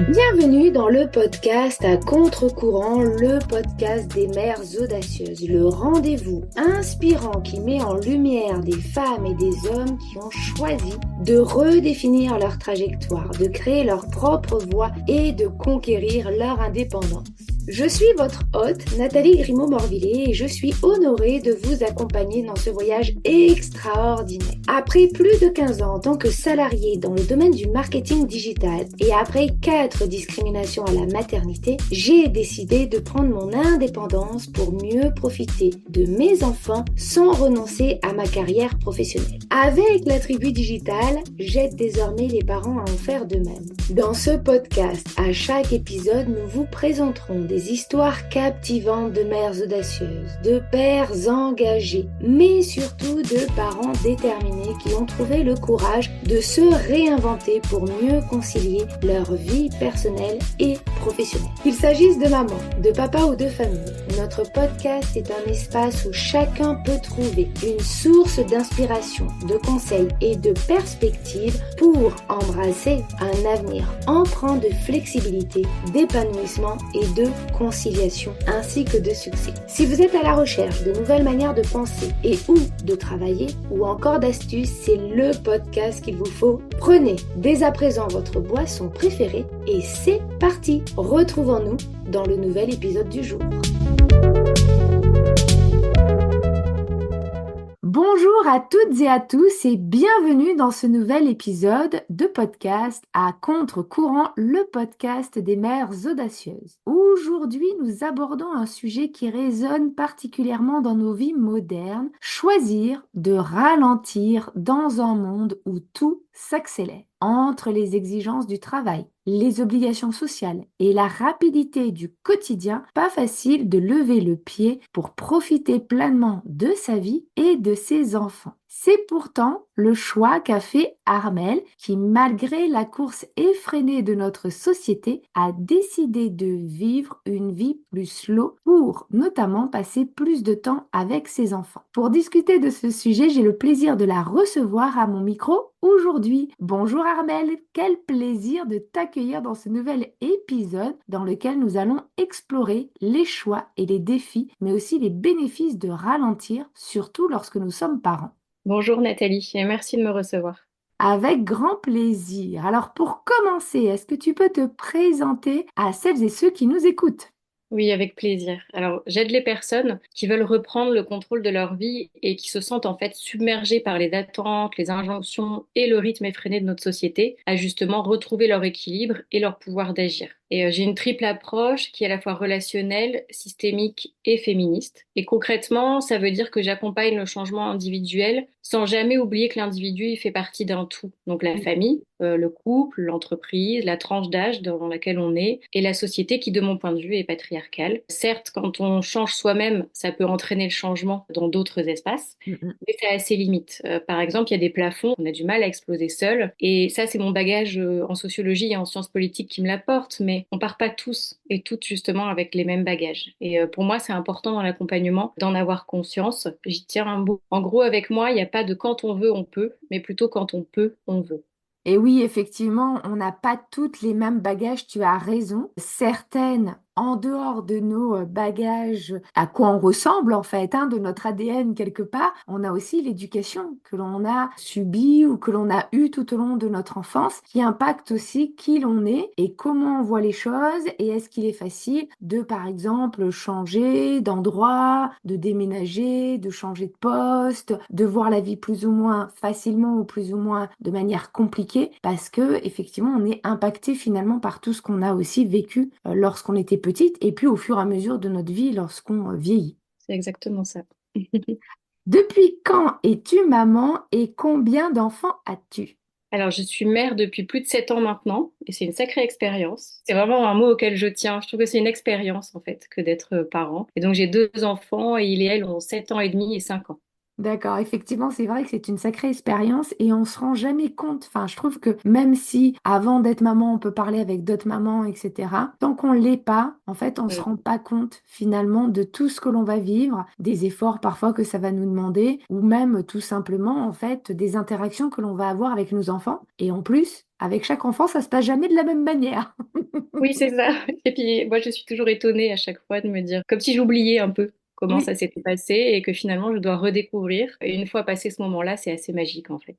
Bienvenue dans le podcast à contre-courant, le podcast des mères audacieuses, le rendez-vous inspirant qui met en lumière des femmes et des hommes qui ont choisi de redéfinir leur trajectoire, de créer leur propre voie et de conquérir leur indépendance. Je suis votre hôte, Nathalie Grimaud-Morvillet, et je suis honorée de vous accompagner dans ce voyage extraordinaire. Après plus de 15 ans en tant que salariée dans le domaine du marketing digital et après 4 discriminations à la maternité, j'ai décidé de prendre mon indépendance pour mieux profiter de mes enfants sans renoncer à ma carrière professionnelle. Avec la tribu digitale, j'aide désormais les parents à en faire de même. Dans ce podcast, à chaque épisode, nous vous présenterons des histoires captivantes de mères audacieuses, de pères engagés, mais surtout de parents déterminés qui ont trouvé le courage de se réinventer pour mieux concilier leur vie personnelle et professionnelle. Qu'il s'agisse de maman, de papa ou de famille, notre podcast est un espace où chacun peut trouver une source d'inspiration, de conseils et de perspectives pour embrasser un avenir empreint de flexibilité, d'épanouissement et de conciliation, ainsi que de succès. Si vous êtes à la recherche de nouvelles manières de penser et ou de travailler, ou encore d'astuces, c'est le podcast qu'il vous faut. Prenez dès à présent votre boisson préférée et c'est parti! Retrouvons-nous dans le nouvel épisode du jour. Bonjour à toutes et à tous et bienvenue dans ce nouvel épisode de podcast à contre-courant, le podcast des mères audacieuses. Aujourd'hui, nous abordons un sujet qui résonne particulièrement dans nos vies modernes, choisir de ralentir dans un monde où tout s'accélère. Entre les exigences du travail, les obligations sociales et la rapidité du quotidien, pas facile de lever le pied pour profiter pleinement de sa vie et de ses enfants. C'est pourtant le choix qu'a fait Armelle qui, malgré la course effrénée de notre société, a décidé de vivre une vie plus slow pour notamment passer plus de temps avec ses enfants. Pour discuter de ce sujet, j'ai le plaisir de la recevoir à mon micro aujourd'hui. Bonjour Armelle, quel plaisir de t'accueillir dans ce nouvel épisode dans lequel nous allons explorer les choix et les défis, mais aussi les bénéfices de ralentir, surtout lorsque nous sommes parents. Bonjour Nathalie, et merci de me recevoir. Avec grand plaisir. Alors pour commencer, est-ce que tu peux te présenter à celles et ceux qui nous écoutent? Oui, avec plaisir. Alors, j'aide les personnes qui veulent reprendre le contrôle de leur vie et qui se sentent en fait submergées par les attentes, les injonctions et le rythme effréné de notre société à justement retrouver leur équilibre et leur pouvoir d'agir. Et j'ai une triple approche qui est à la fois relationnelle, systémique et féministe. Et concrètement, ça veut dire que j'accompagne le changement individuel sans jamais oublier que l'individu il fait partie d'un tout. Donc la famille, le couple, l'entreprise, la tranche d'âge dans laquelle on est et la société qui, de mon point de vue, est patriarcale. Certes, quand on change soi-même, ça peut entraîner le changement dans d'autres espaces, Mhm. mais c'est à ses limites. Par exemple, il y a des plafonds, on a du mal à exploser seul. Et ça, c'est mon bagage en sociologie et en sciences politiques qui me l'apporte, mais on part pas tous et toutes justement avec les mêmes bagages. Et pour moi, c'est important dans l'accompagnement d'en avoir conscience. J'y tiens un bout. En gros, avec moi, il n'y a pas de quand on veut, on peut, mais plutôt quand on peut, on veut. Et oui, effectivement, on n'a pas toutes les mêmes bagages, tu as raison. Certaines, en dehors de nos bagages, à quoi on ressemble en fait, de notre ADN quelque part, on a aussi l'éducation que l'on a subie ou que l'on a eue tout au long de notre enfance, qui impacte aussi qui l'on est et comment on voit les choses et est-ce qu'il est facile de, par exemple, changer d'endroit, de déménager, de changer de poste, de voir la vie plus ou moins facilement ou plus ou moins de manière compliquée parce que effectivement on est impacté finalement par tout ce qu'on a aussi vécu lorsqu'on était petite et puis au fur et à mesure de notre vie lorsqu'on vieillit. C'est exactement ça. Depuis quand es-tu maman et combien d'enfants as-tu? Alors, je suis mère depuis plus de 7 ans maintenant, et c'est une sacrée expérience. C'est vraiment un mot auquel je tiens. Je trouve que c'est une expérience, en fait, que d'être parent. Et donc, j'ai 2 enfants, et ils et elles ont 7 ans et demi et 5 ans. D'accord, effectivement, c'est vrai que c'est une sacrée expérience et on se rend jamais compte. Enfin, je trouve que même si avant d'être maman, on peut parler avec d'autres mamans, etc., tant qu'on l'est pas, en fait, on se Mm. rend pas compte finalement de tout ce que l'on va vivre, des efforts parfois que ça va nous demander, ou même tout simplement, en fait, des interactions que l'on va avoir avec nos enfants. Et en plus, avec chaque enfant, ça se passe jamais de la même manière. Oui, c'est ça. Et puis moi, je suis toujours étonnée à chaque fois de me dire, comme si j'oubliais un peu comment Oui. ça s'était passé et que finalement, je dois redécouvrir. Et une fois passé ce moment-là, c'est assez magique en fait.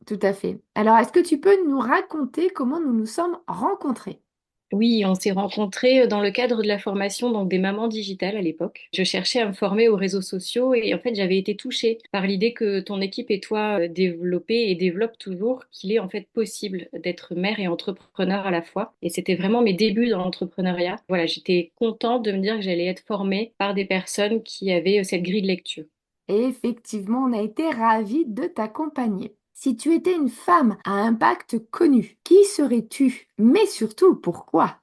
Tout à fait. Alors, est-ce que tu peux nous raconter comment nous nous sommes rencontrés? Oui, on s'est rencontrés dans le cadre de la formation donc des mamans digitales à l'époque. Je cherchais à me former aux réseaux sociaux et en fait j'avais été touchée par l'idée que ton équipe et toi développez et développent toujours qu'il est en fait possible d'être mère et entrepreneur à la fois. Et c'était vraiment mes débuts dans l'entrepreneuriat. Voilà, j'étais contente de me dire que j'allais être formée par des personnes qui avaient cette grille de lecture. Et effectivement, on a été ravis de t'accompagner. Si tu étais une femme à impact connu, qui serais-tu? Mais surtout, pourquoi?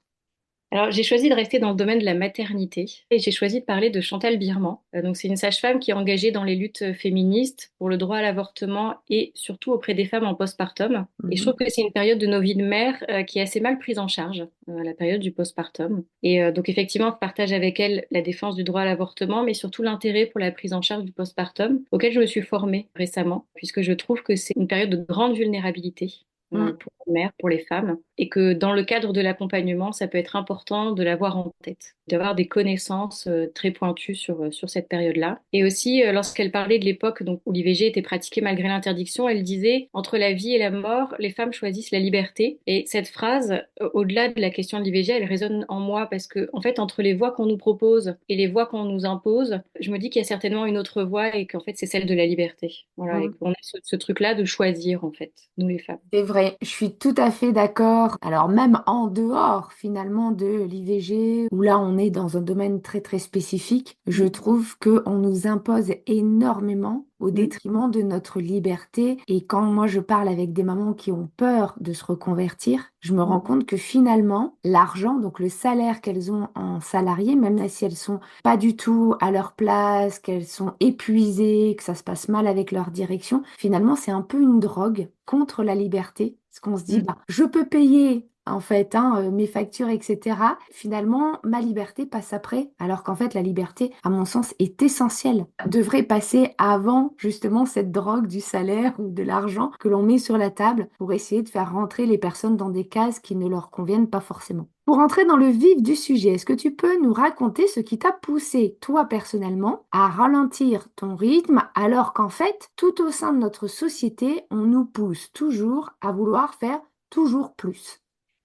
Alors, j'ai choisi de rester dans le domaine de la maternité et j'ai choisi de parler de Chantal Birman. Donc, c'est une sage-femme qui est engagée dans les luttes féministes pour le droit à l'avortement et surtout auprès des femmes en postpartum. Et je trouve Mhm. que c'est une période de nos vies de mère qui est assez mal prise en charge, la période du postpartum. Et donc, effectivement, je partage avec elle la défense du droit à l'avortement, mais surtout l'intérêt pour la prise en charge du postpartum, auquel je me suis formée récemment, puisque je trouve que c'est une période de grande vulnérabilité Mm. pour les mères, pour les femmes, et que dans le cadre de l'accompagnement, ça peut être important de l'avoir en tête, d'avoir des connaissances très pointues sur cette période-là. Et aussi, lorsqu'elle parlait de l'époque donc, où l'IVG était pratiquée malgré l'interdiction, elle disait, entre la vie et la mort, les femmes choisissent la liberté. Et cette phrase, au-delà de la question de l'IVG, elle résonne en moi parce que, en fait, entre les voies qu'on nous propose et les voies qu'on nous impose, je me dis qu'il y a certainement une autre voie et qu'en fait, c'est celle de la liberté. Voilà, et Mm. qu'on a ce truc-là de choisir, en fait, nous les femmes. C'est vrai, je suis tout à fait d'accord. Alors même en dehors finalement de l'IVG, où là on est dans un domaine très très spécifique, je trouve que on nous impose énormément au Mm. détriment de notre liberté. Et quand moi je parle avec des mamans qui ont peur de se reconvertir, je me rends Mm. compte que finalement l'argent, donc le salaire qu'elles ont en salarié, même si elles sont pas du tout à leur place, qu'elles sont épuisées, que ça se passe mal avec leur direction, finalement c'est un peu une drogue contre la liberté. Parce qu'on se dit, Mm. bah, je peux payer en fait mes factures, etc. Finalement, ma liberté passe après, alors qu'en fait la liberté, à mon sens, est essentielle. Devrait passer avant justement cette drogue du salaire ou de l'argent que l'on met sur la table pour essayer de faire rentrer les personnes dans des cases qui ne leur conviennent pas forcément. Pour entrer dans le vif du sujet, est-ce que tu peux nous raconter ce qui t'a poussé, toi personnellement, à ralentir ton rythme alors qu'en fait, tout au sein de notre société, on nous pousse toujours à vouloir faire toujours plus?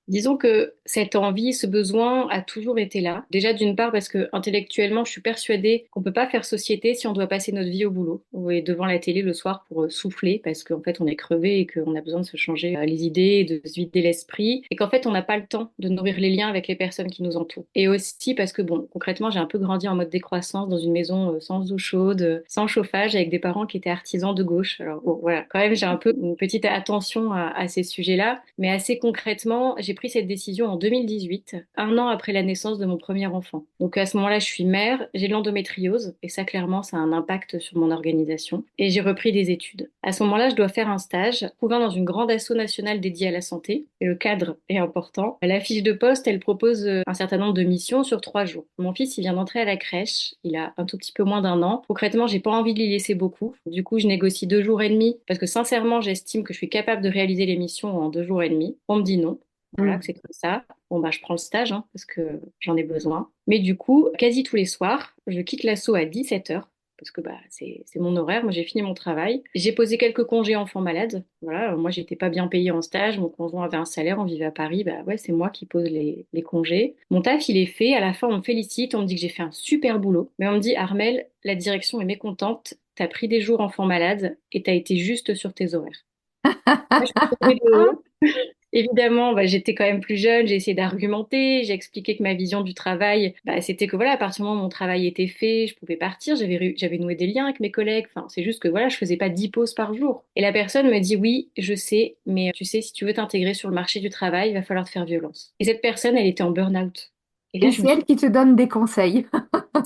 Disons que cette envie, ce besoin a toujours été là. Déjà d'une part parce que intellectuellement, je suis persuadée qu'on peut pas faire société si on doit passer notre vie au boulot ou est devant la télé le soir pour souffler parce qu'en fait on est crevé et qu'on a besoin de se changer les idées, de se vider l'esprit et qu'en fait on n'a pas le temps de nourrir les liens avec les personnes qui nous entourent. Et aussi parce que bon, concrètement, j'ai un peu grandi en mode décroissance dans une maison sans eau chaude, sans chauffage, avec des parents qui étaient artisans de gauche. Alors bon, voilà, quand même j'ai un peu une petite attention à ces sujets-là, mais assez concrètement, j'ai pris cette décision en 2018, un an après la naissance de mon premier enfant. Donc à ce moment-là, je suis mère, j'ai de l'endométriose, et ça clairement, ça a un impact sur mon organisation, et j'ai repris des études. À ce moment-là, je dois faire un stage, trouvant dans une grande asso nationale dédiée à la santé, et le cadre est important. La fiche de poste, elle propose un certain nombre de missions sur 3 jours. Mon fils, il vient d'entrer à la crèche, il a un tout petit peu moins d'un an. Concrètement, j'ai pas envie de l'y laisser beaucoup. Du coup, je négocie 2 jours et demi, parce que sincèrement, j'estime que je suis capable de réaliser les missions en 2 jours et demi. On me dit non. Voilà, que Mm. c'est comme ça. Bon, bah, je prends le stage hein, parce que j'en ai besoin. Mais du coup, quasi tous les soirs, je quitte l'asso à 17h parce que bah, c'est mon horaire. Moi, j'ai fini mon travail. J'ai posé quelques congés enfants malades. Voilà, moi, j'étais pas bien payée en stage. Mon conjoint avait un salaire. On vivait à Paris. Bah ouais, c'est moi qui pose les congés. Mon taf, il est fait. À la fin, on me félicite. On me dit que j'ai fait un super boulot. Mais on me dit, Armel, la direction est mécontente. T'as pris des jours enfants malades et t'as été juste sur tes horaires. Moi, je suis tombée de haut. Évidemment, bah, j'étais quand même plus jeune, j'ai essayé d'argumenter, j'ai expliqué que ma vision du travail, bah, c'était que voilà, à partir du moment où mon travail était fait, je pouvais partir, j'avais noué des liens avec mes collègues, enfin, c'est juste que voilà, je faisais pas 10 pauses par jour. Et la personne me dit oui, je sais, mais tu sais, si tu veux t'intégrer sur le marché du travail, il va falloir te faire violence. Et cette personne, elle était en burn-out. Et là, Et je me c'est suis elle qui te donne des conseils.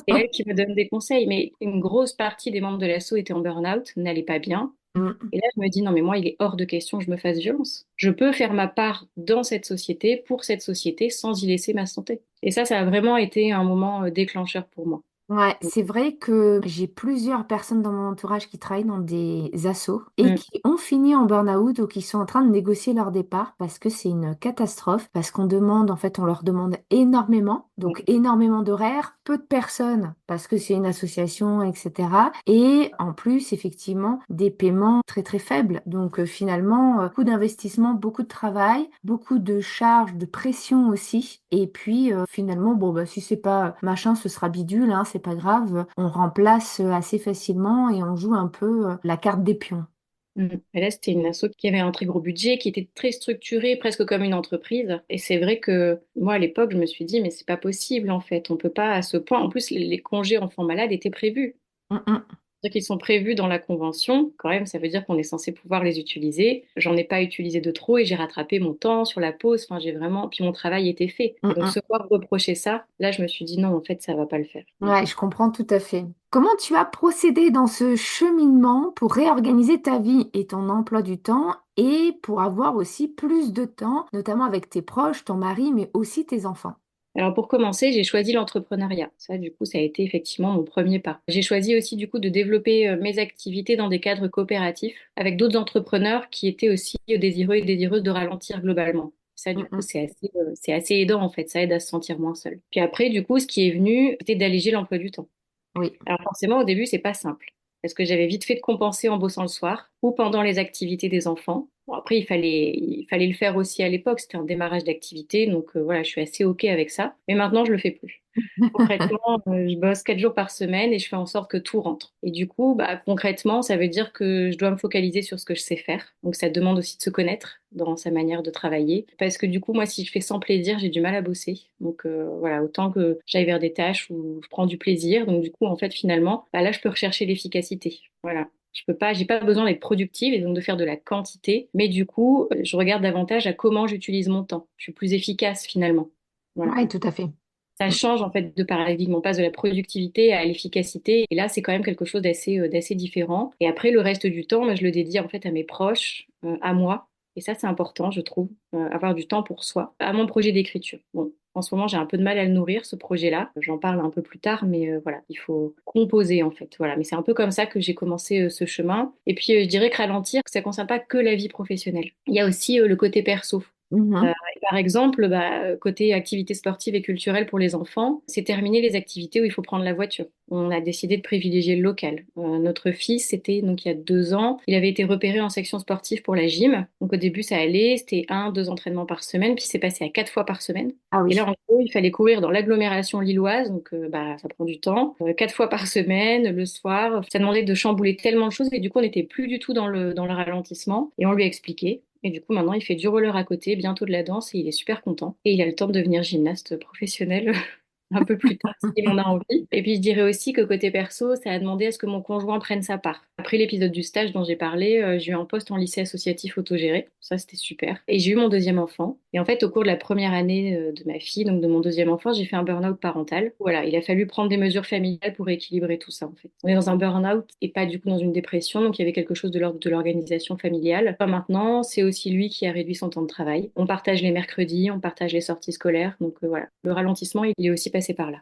c'est elle qui me donne des conseils, mais une grosse partie des membres de l'asso étaient en burn-out, n'allaient pas bien. Mm. Et là, je me dis, non, mais moi, il est hors de question que je me fasse violence. Je peux faire ma part dans cette société, pour cette société, sans y laisser ma santé. Et ça a vraiment été un moment déclencheur pour moi. Ouais, c'est vrai que j'ai plusieurs personnes dans mon entourage qui travaillent dans des assos et Mm, qui ont fini en burn-out ou qui sont en train de négocier leur départ parce que c'est une catastrophe, parce qu'on demande, en fait, on leur demande énormément, donc mm, énormément d'horaires, peu de personnes parce que c'est une association, etc. Et en plus, effectivement, des paiements très très faibles. Donc finalement, beaucoup d'investissement, beaucoup de travail, beaucoup de charges, de pression aussi. Et puis finalement, bon, bah, si c'est pas machin, ce sera bidule, hein, c'est pas grave. On remplace assez facilement et on joue un peu la carte des pions. mm. Et là, c'était une asso qui avait un très gros budget, qui était très structurée, presque comme une entreprise. Et c'est vrai que moi, à l'époque, je me suis dit, mais c'est pas possible, en fait. On peut pas à ce point. En plus, les congés enfants malades étaient prévus. Mm, mm. C'est-à-dire qu'ils sont prévus dans la convention, quand même, ça veut dire qu'on est censé pouvoir les utiliser. J'en ai pas utilisé de trop et j'ai rattrapé mon temps sur la pause. Enfin, j'ai vraiment. Puis mon travail était fait. Mm, Et donc, mm. se voir reprocher ça, là, je me suis dit non, en fait, ça va pas le faire. Ouais, je comprends tout à fait. Comment tu as procédé dans ce cheminement pour réorganiser ta vie et ton emploi du temps et pour avoir aussi plus de temps, notamment avec tes proches, ton mari, mais aussi tes enfants? Alors, pour commencer, j'ai choisi l'entrepreneuriat. Ça, du coup, ça a été effectivement mon premier pas. J'ai choisi aussi, du coup, de développer mes activités dans des cadres coopératifs avec d'autres entrepreneurs qui étaient aussi désireux et désireuses de ralentir globalement. Ça, Mm, du coup, mm. c'est assez aidant, en fait. Ça aide à se sentir moins seul. Puis après, du coup, ce qui est venu, c'était d'alléger l'emploi du temps. Oui. Alors forcément, au début, c'est pas simple. Parce que j'avais vite fait de compenser en bossant le soir ou pendant les activités des enfants. Bon, après, il fallait le faire aussi à l'époque. C'était un démarrage d'activité. Donc voilà, je suis assez OK avec ça. Mais maintenant, je le fais plus. Concrètement, je bosse 4 jours par semaine et je fais en sorte que tout rentre. Et du coup, bah, concrètement, ça veut dire que je dois me focaliser sur ce que je sais faire. Donc ça demande aussi de se connaître dans sa manière de travailler. Parce que du coup, moi, si je fais sans plaisir, j'ai du mal à bosser. Donc voilà, autant que j'aille vers des tâches où je prends du plaisir. Donc du coup, en fait, finalement, bah, là, je peux rechercher l'efficacité. Voilà. Je peux pas, j'ai pas besoin d'être productive et donc de faire de la quantité. Mais du coup, je regarde davantage à comment j'utilise mon temps. Je suis plus efficace finalement. Voilà. Oui, tout à fait. Ça Mm. change en fait de paradigme. On passe de la productivité à l'efficacité. Et là, c'est quand même quelque chose d'assez différent. Et après, le reste du temps, moi, je le dédie en fait à mes proches, à moi. Et ça, c'est important, je trouve, avoir du temps pour soi, à mon projet d'écriture. Bon, en ce moment, j'ai un peu de mal à le nourrir, ce projet-là. J'en parle un peu plus tard, mais voilà, il faut composer en fait. Voilà, mais c'est un peu comme ça que j'ai commencé ce chemin. Et puis, je dirais que ralentir, ça ne concerne pas que la vie professionnelle. Il y a aussi le côté perso. Mhm. Par exemple, bah, côté activités sportives et culturelles pour les enfants, c'est terminé les activités où il faut prendre la voiture. On a décidé de privilégier le local. Notre fils, c'était donc il y a 2 ans, il avait été repéré en section sportive pour la gym. Donc au début, ça allait, c'était 1, 2 entraînements par semaine, puis c'est passé à 4 fois par semaine. Ah Et oui. là, en gros, il fallait courir dans l'agglomération lilloise, donc bah, ça prend du temps. 4 fois par semaine, le soir, ça demandait de chambouler tellement de choses et du coup, on n'était plus du tout dans le ralentissement. Et on lui a expliqué. Et du coup, maintenant, il fait du roller à côté, bientôt de la danse, et il est super content. Et il a le temps de devenir gymnaste professionnel un peu plus tard s'il en a envie. Et puis je dirais aussi que côté perso, ça a demandé à ce que mon conjoint prenne sa part. Après l'épisode du stage dont j'ai parlé, j'ai eu un poste en lycée associatif autogéré. Ça, c'était super. Et j'ai eu mon deuxième enfant. Et en fait, au cours de la première année de ma fille, donc de mon deuxième enfant, j'ai fait un burn-out parental. Voilà, il a fallu prendre des mesures familiales pour équilibrer tout ça, en fait. On est dans un burn-out et pas du coup dans une dépression, donc il y avait quelque chose de l'ordre de l'organisation familiale. Enfin, maintenant, c'est aussi lui qui a réduit son temps de travail. On partage les mercredis, on partage les sorties scolaires. Donc voilà, le ralentissement, il est aussi passé par là.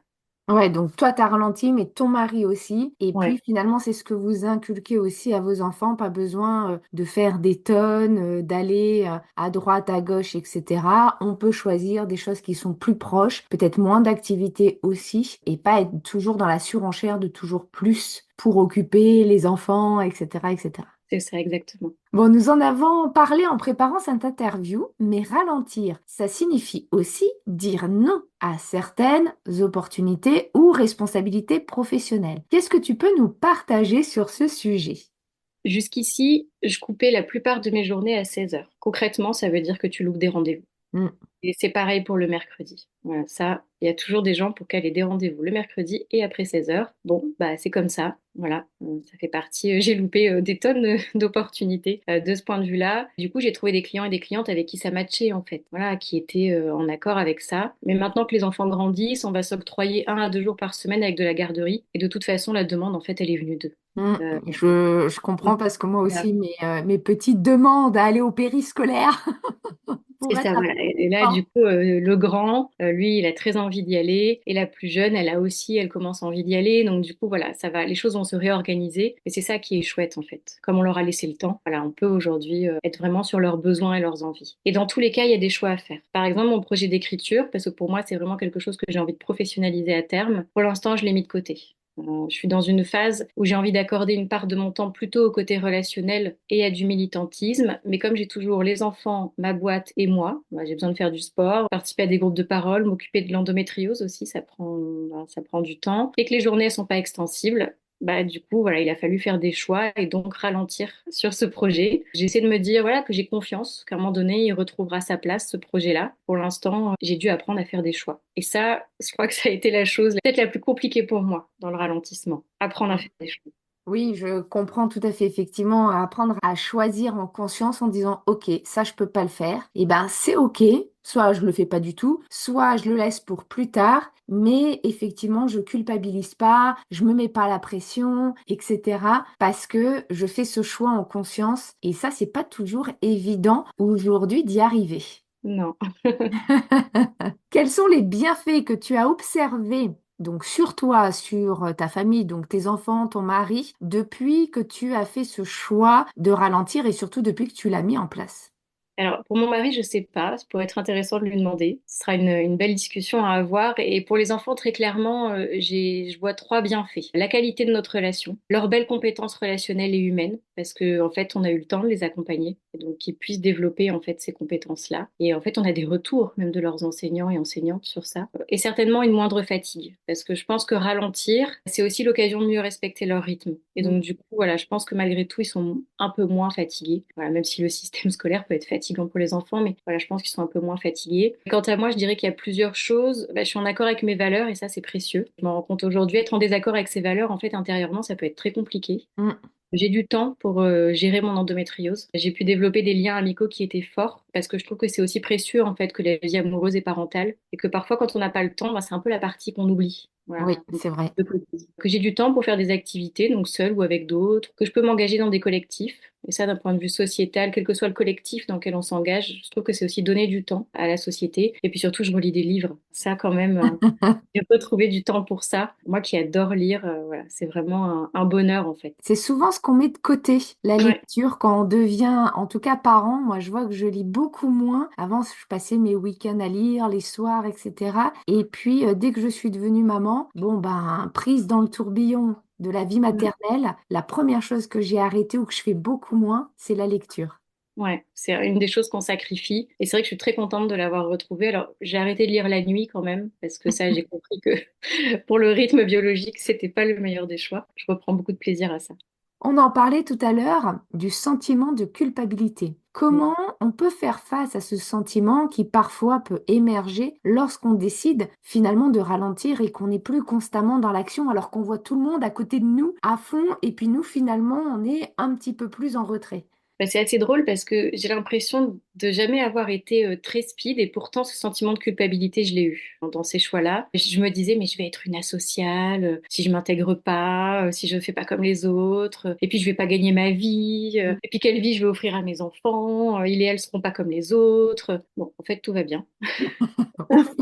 Ouais, donc toi, t'as ralenti, mais ton mari aussi. Et Ouais. puis finalement, c'est ce que vous inculquez aussi à vos enfants. Pas besoin de faire des tonnes, d'aller à droite, à gauche, etc. On peut choisir des choses qui sont plus proches, peut-être moins d'activités aussi, et pas être toujours dans la surenchère de toujours plus pour occuper les enfants, etc., etc. C'est ça, exactement. Bon, nous en avons parlé en préparant cette interview, mais ralentir, ça signifie aussi dire non à certaines opportunités ou responsabilités professionnelles. Qu'est-ce que tu peux nous partager sur ce sujet? Jusqu'ici, je coupais la plupart de mes journées à 16 heures. Concrètement, ça veut dire que tu loupes des rendez-vous. Hmm. Et c'est pareil pour le mercredi. Voilà, ça, il y a toujours des gens pour caler des rendez-vous le mercredi et après 16 heures. Bon, bah c'est comme ça. Voilà, ça fait partie. J'ai loupé des tonnes d'opportunités de ce point de vue-là. Du coup, j'ai trouvé des clients et des clientes avec qui ça matchait en fait. Voilà, qui étaient en accord avec ça. Mais maintenant que les enfants grandissent, on va s'octroyer 1 à 2 jours par semaine avec de la garderie. Et de toute façon, la demande en fait, elle est venue d'eux. Mm. Euh, Je comprends parce que moi voilà. aussi, mes petites demandent à aller au périscolaire C'est pour être ça, à voilà. Et là, temps. du coup, le grand, lui, il a très envie d'y aller. Et la plus jeune, elle a aussi, elle commence envie d'y aller. Donc, du coup, voilà, ça va, les choses vont se réorganiser. Et c'est ça qui est chouette, en fait. Comme on leur a laissé le temps, voilà, on peut aujourd'hui être vraiment sur leurs besoins et leurs envies. Et dans tous les cas, il y a des choix à faire. Par exemple, mon projet d'écriture, parce que pour moi, c'est vraiment quelque chose que j'ai envie de professionnaliser à terme. Pour l'instant, je l'ai mis de côté. Je suis dans une phase où j'ai envie d'accorder une part de mon temps plutôt au côté relationnel et à du militantisme. Mais comme j'ai toujours les enfants, ma boîte et moi, bah, j'ai besoin de faire du sport, participer à des groupes de parole, m'occuper de l'endométriose aussi, ça prend du temps. Et que les journées ne sont pas extensibles. Bah, du coup, voilà, il a fallu faire des choix et donc ralentir sur ce projet. J'essaie de me dire, voilà, que j'ai confiance, qu'à un moment donné, il retrouvera sa place, ce projet-là. Pour l'instant, j'ai dû apprendre à faire des choix. Et ça, je crois que ça a été la chose peut-être la plus compliquée pour moi dans le ralentissement. Apprendre à faire des choix. Oui, je comprends tout à fait. Effectivement, à apprendre à choisir en conscience en disant, OK, ça, je peux pas le faire. Et ben, c'est OK. Soit je le fais pas du tout, soit je le laisse pour plus tard. Mais effectivement, je culpabilise pas, je me mets pas la pression, etc. Parce que je fais ce choix en conscience. Et ça, c'est pas toujours évident aujourd'hui d'y arriver. Non. Quels sont les bienfaits que tu as observés donc sur toi, sur ta famille, donc tes enfants, ton mari, depuis que tu as fait ce choix de ralentir et surtout depuis que tu l'as mis en place? Alors, pour mon mari, je sais pas. Ça pourrait être intéressant de lui demander. Ce sera une belle discussion à avoir. Et pour les enfants, très clairement, je vois trois bienfaits. La qualité de notre relation, leurs belles compétences relationnelles et humaines, parce que, en fait, on a eu le temps de les accompagner. Et donc, qu'ils puissent développer, en fait, ces compétences-là. Et en fait, on a des retours, même de leurs enseignants et enseignantes sur ça. Et certainement une moindre fatigue. Parce que je pense que ralentir, c'est aussi l'occasion de mieux respecter leur rythme. Et Mm. donc, du coup, voilà, je pense que malgré tout, ils sont un peu moins fatigués. Voilà, même si le système scolaire peut être fatigant pour les enfants, mais voilà, je pense qu'ils sont un peu moins fatigués. Quant à moi, je dirais qu'il y a plusieurs choses. Bah, je suis en accord avec mes valeurs et ça, c'est précieux. Je m'en rends compte aujourd'hui. Être en désaccord avec ses valeurs, en fait, intérieurement, ça peut être très compliqué. Mm. J'ai du temps pour gérer mon endométriose. J'ai pu développer des liens amicaux qui étaient forts parce que je trouve que c'est aussi précieux en fait que la vie amoureuse et parentale et que parfois quand on n'a pas le temps, bah, c'est un peu la partie qu'on oublie. Voilà. Oui, c'est vrai. De côté. Que j'ai du temps pour faire des activités, donc seule ou avec d'autres, que je peux m'engager dans des collectifs. Et ça, d'un point de vue sociétal, quel que soit le collectif dans lequel on s'engage, je trouve que c'est aussi donner du temps à la société. Et puis surtout, je relis des livres. Ça, quand même, j'ai retrouvé du temps pour ça. Moi qui adore lire, voilà, c'est vraiment un bonheur en fait. C'est souvent ce qu'on met de côté, la Ouais. lecture, quand on devient, en tout cas parent. Moi, je vois que je lis beaucoup moins. Avant, je passais mes week-ends à lire, les soirs, etc. Et puis, dès que je suis devenue maman, bon, ben, prise dans le tourbillon de la vie maternelle, la première chose que j'ai arrêtée ou que je fais beaucoup moins, c'est la lecture. Ouais, c'est une des choses qu'on sacrifie. Et c'est vrai que je suis très contente de l'avoir retrouvée. Alors, j'ai arrêté de lire la nuit quand même, parce que ça, j'ai compris que pour le rythme biologique, c'était pas le meilleur des choix. Je reprends beaucoup de plaisir à ça. On en parlait tout à l'heure du sentiment de culpabilité. Mm. Comment on peut faire face à ce sentiment qui parfois peut émerger lorsqu'on décide finalement de ralentir et qu'on n'est plus constamment dans l'action alors qu'on voit tout le monde à côté de nous à fond et puis nous finalement on est un petit peu plus en retrait. Bah, c'est assez drôle parce que j'ai l'impression de jamais avoir été très speed et pourtant ce sentiment de culpabilité, je l'ai eu dans ces choix-là. Je me disais, mais je vais être une asociale si je m'intègre pas, si je ne fais pas comme les autres, et puis je vais pas gagner ma vie, et puis quelle vie je vais offrir à mes enfants, ils et elles seront pas comme les autres. Bon, en fait, tout va bien. Ouf.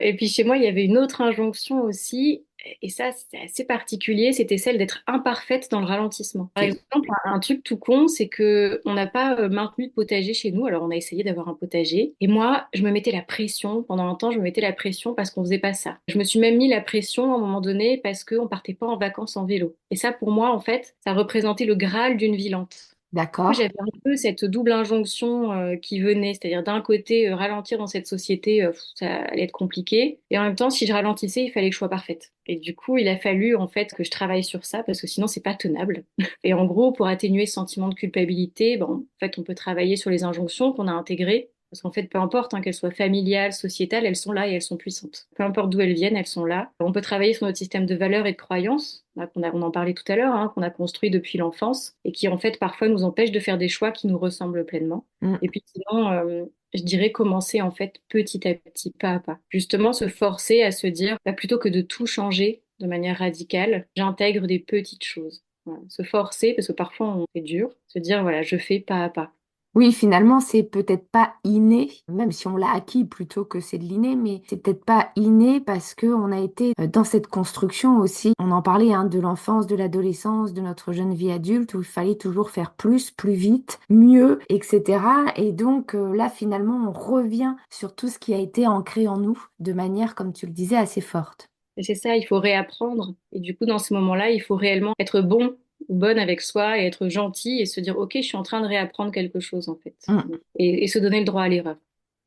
Et puis chez moi, il y avait une autre injonction aussi, et ça, c'est assez particulier, c'était celle d'être imparfaite dans le ralentissement. Par Ok. exemple, un truc tout con, c'est que on n'a pas maintenu de potager chez nous, alors on a essayé d'avoir un potager, et moi, je me mettais la pression, pendant un temps, je me mettais la pression parce qu'on faisait pas ça. Je me suis même mis la pression à un moment donné parce qu'on partait pas en vacances en vélo. Et ça, pour moi, en fait, ça représentait le Graal d'une vie lente. Moi, D'accord. j'avais un peu cette double injonction qui venait, c'est-à-dire d'un côté ralentir dans cette société, ça allait être compliqué, et en même temps, si je ralentissais, il fallait que je sois parfaite. Et du coup, il a fallu en fait que je travaille sur ça parce que sinon, c'est pas tenable. Et en gros, pour atténuer ce sentiment de culpabilité, bon, en fait, on peut travailler sur les injonctions qu'on a intégrées. Parce qu'en fait, peu importe, qu'elles soient familiales, sociétales, elles sont là et elles sont puissantes. Peu importe d'où elles viennent, elles sont là. On peut travailler sur notre système de valeurs et de croyances, là, on en parlait tout à l'heure, qu'on a construit depuis l'enfance et qui, en fait, parfois nous empêchent de faire des choix qui nous ressemblent pleinement. Mm. Et puis sinon, je dirais commencer, en fait, petit à petit, pas à pas. Justement, se forcer à se dire, plutôt que de tout changer de manière radicale, j'intègre des petites choses. Voilà. Se forcer, parce que parfois on fait dur, se dire, voilà, je fais pas à pas. Oui, finalement, c'est peut-être pas inné, même si on l'a acquis plutôt que c'est de l'inné, mais c'est peut-être pas inné parce que on a été dans cette construction aussi. On en parlait de l'enfance, de l'adolescence, de notre jeune vie adulte où il fallait toujours faire plus, plus vite, mieux, etc. Et donc là, finalement, on revient sur tout ce qui a été ancré en nous de manière, comme tu le disais, assez forte. Et c'est ça, il faut réapprendre. Et du coup, dans ces moments-là, il faut réellement être bon ou bonne avec soi et être gentil et se dire, OK, je suis en train de réapprendre quelque chose, en fait. Mm. Et se donner le droit à l'erreur.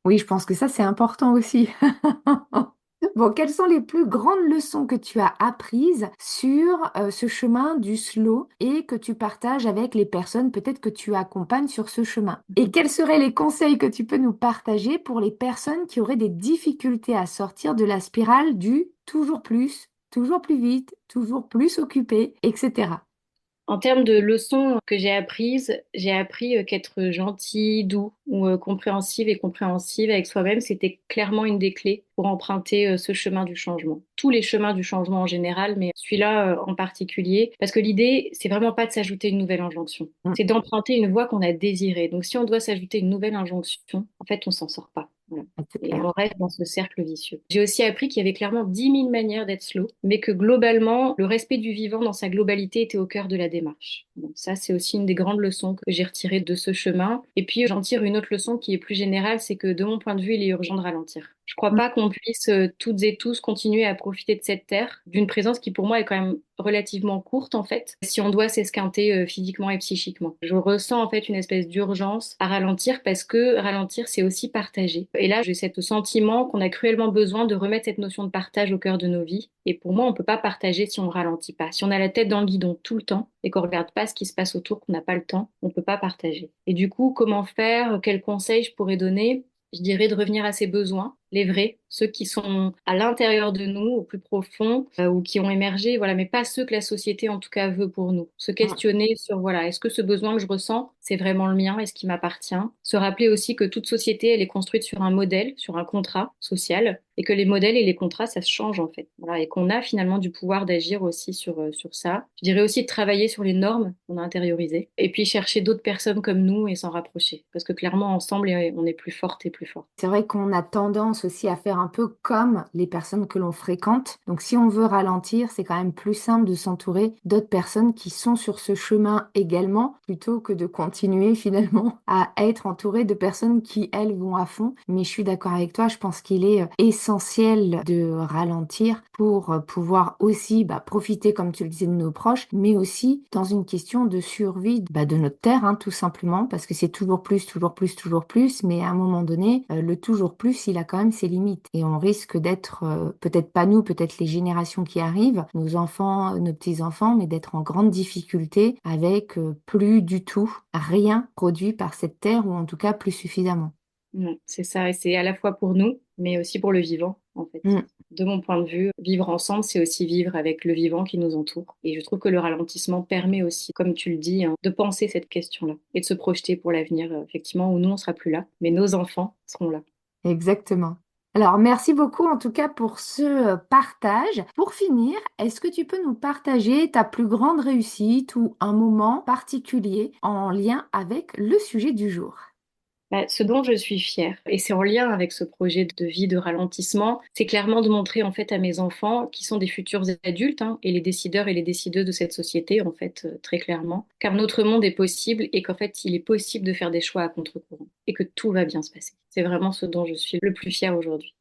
Oui, je pense que ça, c'est important aussi. Bon, quelles sont les plus grandes leçons que tu as apprises sur ce chemin du slow et que tu partages avec les personnes peut-être que tu accompagnes sur ce chemin? Et quels seraient les conseils que tu peux nous partager pour les personnes qui auraient des difficultés à sortir de la spirale du toujours plus vite, toujours plus occupé, etc. En termes de leçons que j'ai apprises, j'ai appris qu'être gentil, doux ou compréhensive et compréhensive avec soi-même, c'était clairement une des clés pour emprunter ce chemin du changement. Tous les chemins du changement en général, mais celui-là en particulier, parce que l'idée, c'est vraiment pas de s'ajouter une nouvelle injonction, Mm. c'est d'emprunter une voie qu'on a désirée. Donc si on doit s'ajouter une nouvelle injonction, en fait, on s'en sort pas. Voilà. C'est Et on clair. reste dans ce cercle vicieux. J'ai aussi appris qu'il y avait clairement 10 000 manières d'être slow, mais que globalement, le respect du vivant dans sa globalité était au cœur de la démarche. Donc ça, c'est aussi une des grandes leçons que j'ai retirées de ce chemin. Et puis, j'en tire une autre leçon qui est plus générale, c'est que de mon point de vue, il est urgent de ralentir. Je crois Mm. pas qu'on puisse toutes et tous continuer à profiter de cette terre, d'une présence qui pour moi est quand même relativement courte en fait, si on doit s'esquinter physiquement et psychiquement. Je ressens en fait une espèce d'urgence à ralentir parce que ralentir c'est aussi partager. Et là j'ai ce sentiment qu'on a cruellement besoin de remettre cette notion de partage au cœur de nos vies. Et pour moi on peut pas partager si on ralentit pas. Si on a la tête dans le guidon tout le temps et qu'on regarde pas ce qui se passe autour, qu'on n'a pas le temps, on peut pas partager. Et du coup comment faire? Quels conseils je pourrais donner? Je dirais de revenir à ses besoins, les vrais, ceux qui sont à l'intérieur de nous, au plus profond, ou qui ont émergé, voilà, mais pas ceux que la société en tout cas veut pour nous. Se Mm. questionner sur, voilà, est-ce que ce besoin que je ressens, c'est vraiment le mien, est-ce qu'il m'appartient? Se rappeler aussi que toute société, elle est construite sur un modèle, sur un contrat social, et que les modèles et les contrats, ça se change en fait. Voilà, et qu'on a finalement du pouvoir d'agir aussi sur ça. Je dirais aussi de travailler sur les normes qu'on a intériorisées, et puis chercher d'autres personnes comme nous et s'en rapprocher. Parce que clairement, ensemble, on est plus fortes et plus forts. C'est vrai qu'on a tendance aussi à faire un peu comme les personnes que l'on fréquente. Donc, si on veut ralentir, c'est quand même plus simple de s'entourer d'autres personnes qui sont sur ce chemin également, plutôt que de continuer finalement à être entouré de personnes qui, elles, vont à fond. Mais je suis d'accord avec toi, je pense qu'il est essentiel de ralentir pour pouvoir aussi profiter, comme tu le disais, de nos proches, mais aussi dans une question de survie de notre terre, tout simplement, parce que c'est toujours plus, toujours plus, toujours plus, mais à un moment donné, le toujours plus, il a quand même ses limites. Et on risque d'être, peut-être pas nous, peut-être les générations qui arrivent, nos enfants, nos petits-enfants, mais d'être en grande difficulté avec plus du tout rien produit par cette terre, ou en tout cas plus suffisamment. Non, c'est ça, et c'est à la fois pour nous, mais aussi pour le vivant, en fait. Mm. De mon point de vue, vivre ensemble, c'est aussi vivre avec le vivant qui nous entoure. Et je trouve que le ralentissement permet aussi, comme tu le dis, de penser cette question-là et de se projeter pour l'avenir, effectivement, où nous, on sera plus là, mais nos enfants seront là. Exactement. Alors, merci beaucoup en tout cas pour ce partage. Pour finir, est-ce que tu peux nous partager ta plus grande réussite ou un moment particulier en lien avec le sujet du jour? Ce dont je suis fière, et c'est en lien avec ce projet de vie de ralentissement, c'est clairement de montrer en fait à mes enfants, qui sont des futurs adultes, et les décideurs et les décideuses de cette société, en fait, très clairement, car notre monde est possible et qu'en fait, il est possible de faire des choix à contre-courant et que tout va bien se passer. C'est vraiment ce dont je suis le plus fière aujourd'hui.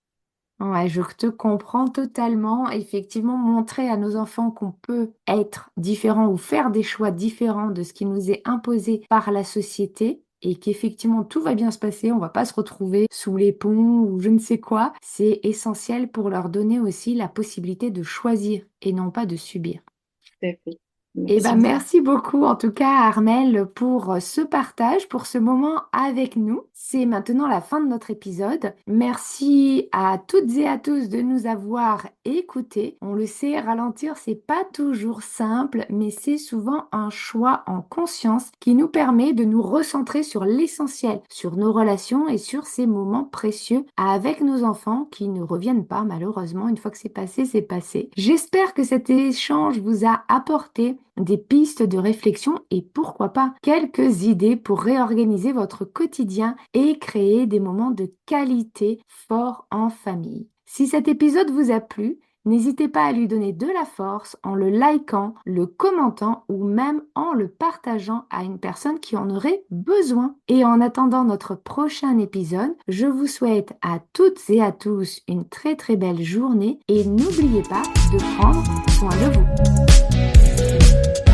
Ouais, je te comprends totalement. Effectivement, montrer à nos enfants qu'on peut être différent ou faire des choix différents de ce qui nous est imposé par la société et qu'effectivement tout va bien se passer, on va pas se retrouver sous les ponts ou je ne sais quoi, c'est essentiel pour leur donner aussi la possibilité de choisir et non pas de subir. Tout à fait. Eh ben, Merci beaucoup. merci beaucoup en tout cas Armel pour ce partage, pour ce moment avec nous. C'est maintenant la fin de notre épisode. Merci à toutes et à tous de nous avoir écoutés. On le sait, ralentir, c'est pas toujours simple, mais c'est souvent un choix en conscience qui nous permet de nous recentrer sur l'essentiel, sur nos relations et sur ces moments précieux avec nos enfants qui ne reviennent pas malheureusement. Une fois que c'est passé, c'est passé. J'espère que cet échange vous a apporté des pistes de réflexion et pourquoi pas quelques idées pour réorganiser votre quotidien et créer des moments de qualité forts en famille. Si cet épisode vous a plu, n'hésitez pas à lui donner de la force en le likant, le commentant ou même en le partageant à une personne qui en aurait besoin. Et en attendant notre prochain épisode, je vous souhaite à toutes et à tous une très très belle journée et n'oubliez pas de prendre soin de vous.